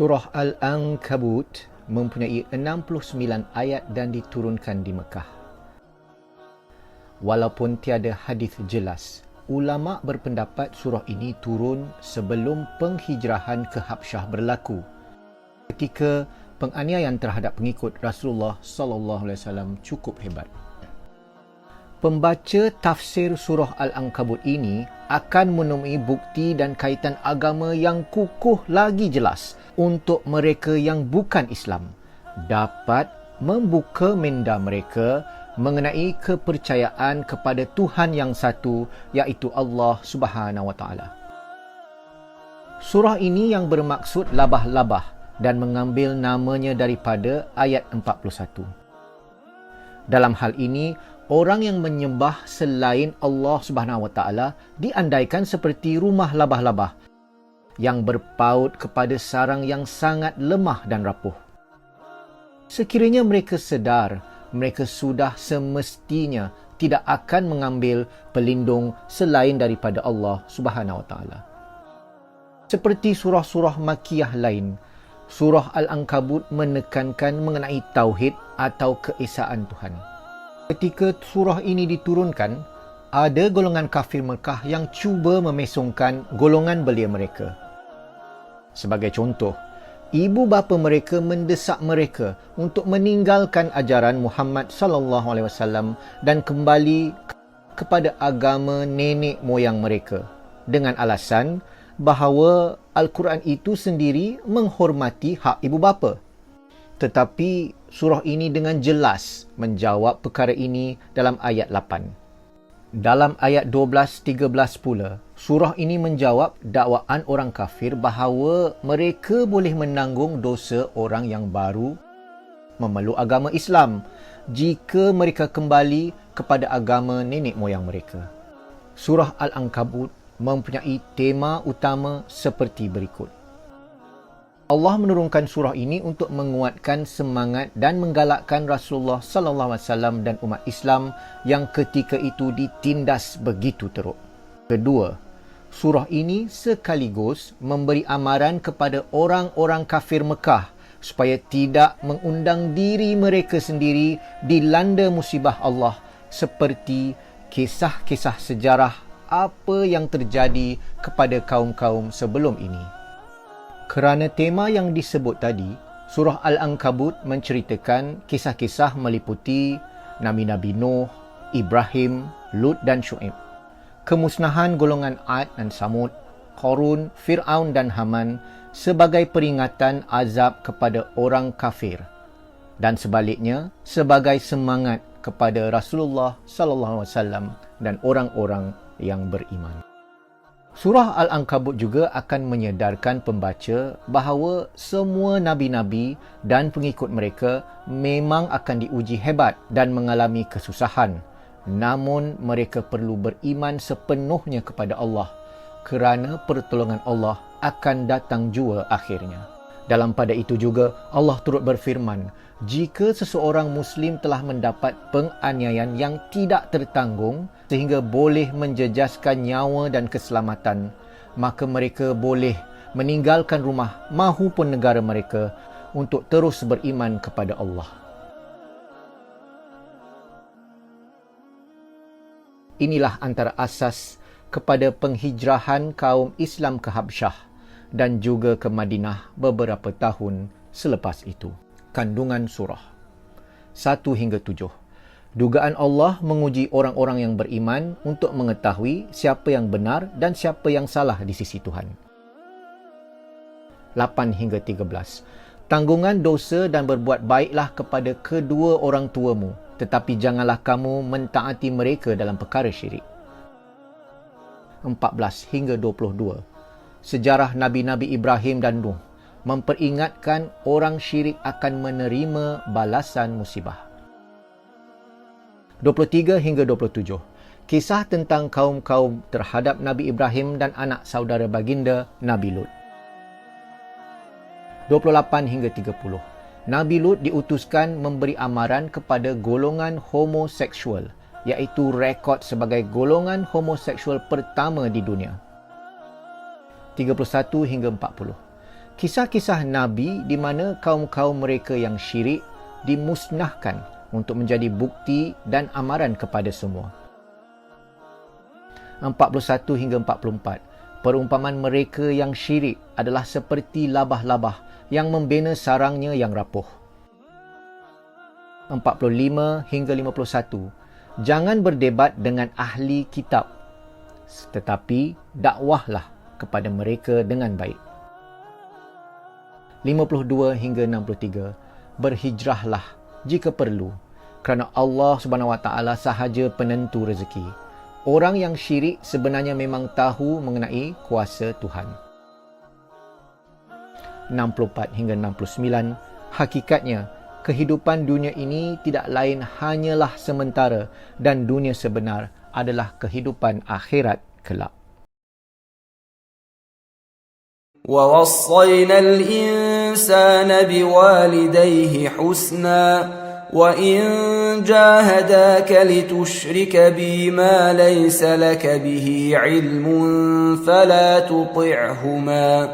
Surah Al-Ankabut mempunyai 69 ayat dan diturunkan di Mekah. Walaupun tiada hadis jelas, ulama berpendapat surah ini turun sebelum penghijrahan ke Habsyah berlaku, ketika penganiayaan terhadap pengikut Rasulullah sallallahu alaihi wasallam cukup hebat. Pembaca tafsir surah Al-Ankabut ini akan menemui bukti dan kaitan agama yang kukuh lagi jelas untuk mereka yang bukan Islam dapat membuka minda mereka mengenai kepercayaan kepada Tuhan yang satu, iaitu Allah Subhanahu wa taala. Surah ini yang bermaksud labah-labah dan mengambil namanya daripada ayat 41. Dalam hal ini, orang yang menyembah selain Allah Subhanahu wa taala diandaikan seperti rumah labah-labah yang berpaut kepada sarang yang sangat lemah dan rapuh. Sekiranya mereka sedar, mereka sudah semestinya tidak akan mengambil pelindung selain daripada Allah Subhanahu wa taala. Seperti surah-surah Makkiyah lain, surah Al-Ankabut menekankan mengenai tauhid atau keesaan Tuhan. Ketika surah ini diturunkan, ada golongan kafir Mekah yang cuba memesongkan golongan belia mereka. Sebagai contoh, ibu bapa mereka mendesak mereka untuk meninggalkan ajaran Muhammad sallallahu alaihi wasallam dan kembali kepada agama nenek moyang mereka dengan alasan bahawa Al-Quran itu sendiri menghormati hak ibu bapa. Tetapi surah ini dengan jelas menjawab perkara ini dalam ayat 8. Dalam ayat 12-13 pula, surah ini menjawab dakwaan orang kafir bahawa mereka boleh menanggung dosa orang yang baru memeluk agama Islam jika mereka kembali kepada agama nenek moyang mereka. Surah Al-Ankabut mempunyai tema utama seperti berikut. Allah menurunkan surah ini untuk menguatkan semangat dan menggalakkan Rasulullah sallallahu alaihi wasallam dan umat Islam yang ketika itu ditindas begitu teruk. Kedua, surah ini sekaligus memberi amaran kepada orang-orang kafir Mekah supaya tidak mengundang diri mereka sendiri dilanda musibah Allah seperti kisah-kisah sejarah apa yang terjadi kepada kaum-kaum sebelum ini. Kerana tema yang disebut tadi, surah Al-Ankabut menceritakan kisah-kisah meliputi Nabi-Nabi Nuh, Ibrahim, Lut dan Syuaib, kemusnahan golongan Ad dan Samud, Qarun, Fir'aun dan Haman sebagai peringatan azab kepada orang kafir dan sebaliknya sebagai semangat kepada Rasulullah sallallahu alaihi wasallam dan orang-orang yang beriman. Surah Al-Ankabut juga akan menyedarkan pembaca bahawa semua nabi-nabi dan pengikut mereka memang akan diuji hebat dan mengalami kesusahan. Namun mereka perlu beriman sepenuhnya kepada Allah kerana pertolongan Allah akan datang jua akhirnya. Dalam pada itu juga Allah turut berfirman, jika seseorang Muslim telah mendapat penganiayaan yang tidak tertanggung sehingga boleh menjejaskan nyawa dan keselamatan, maka mereka boleh meninggalkan rumah mahupun negara mereka untuk terus beriman kepada Allah. Inilah antara asas kepada penghijrahan kaum Islam ke Habsyah dan juga ke Madinah beberapa tahun selepas itu. Kandungan surah 1 hingga 7. Dugaan Allah menguji orang-orang yang beriman untuk mengetahui siapa yang benar dan siapa yang salah di sisi Tuhan. 8 hingga 13. Tanggungan dosa dan berbuat baiklah kepada kedua orang tuamu, tetapi janganlah kamu mentaati mereka dalam perkara syirik. 14 hingga 22. Sejarah Nabi-Nabi Ibrahim dan Nuh memperingatkan orang syirik akan menerima balasan musibah. 23 hingga 27. Kisah tentang kaum-kaum terhadap Nabi Ibrahim dan anak saudara baginda Nabi Lut. 28 hingga 30. Nabi Lut diutuskan memberi amaran kepada golongan homoseksual, iaitu rekod sebagai golongan homoseksual pertama di dunia. 31 hingga 40. Kisah-kisah Nabi di mana kaum-kaum mereka yang syirik dimusnahkan untuk menjadi bukti dan amaran kepada semua. 41 hingga 44. Perumpamaan mereka yang syirik adalah seperti labah-labah yang membina sarangnya yang rapuh. 45 hingga 51. Jangan berdebat dengan ahli kitab, tetapi dakwahlah kepada mereka dengan baik. 52 hingga 63. Berhijrahlah jika perlu, kerana Allah Subhanahu Wa Taala sahaja penentu rezeki. Orang yang syirik sebenarnya memang tahu mengenai kuasa Tuhan. 64 hingga 69. Hakikatnya, kehidupan dunia ini tidak lain hanyalah sementara dan dunia sebenar adalah kehidupan akhirat kelak. وَوَصَّيْنَا الْإِنسَانَ بِوَالِدَيْهِ حُسْنًا وَإِنْ جَاهَدَاكَ لِتُشْرِكَ بِي مَا لَيْسَ لَكَ بِهِ عِلْمٌ فَلَا تُطِعْهُمَا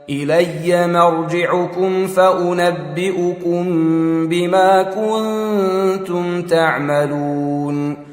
إِلَيَّ مَرْجِعُكُمْ فَأُنَبِّئُكُم بِمَا كُنتُمْ تَعْمَلُونَ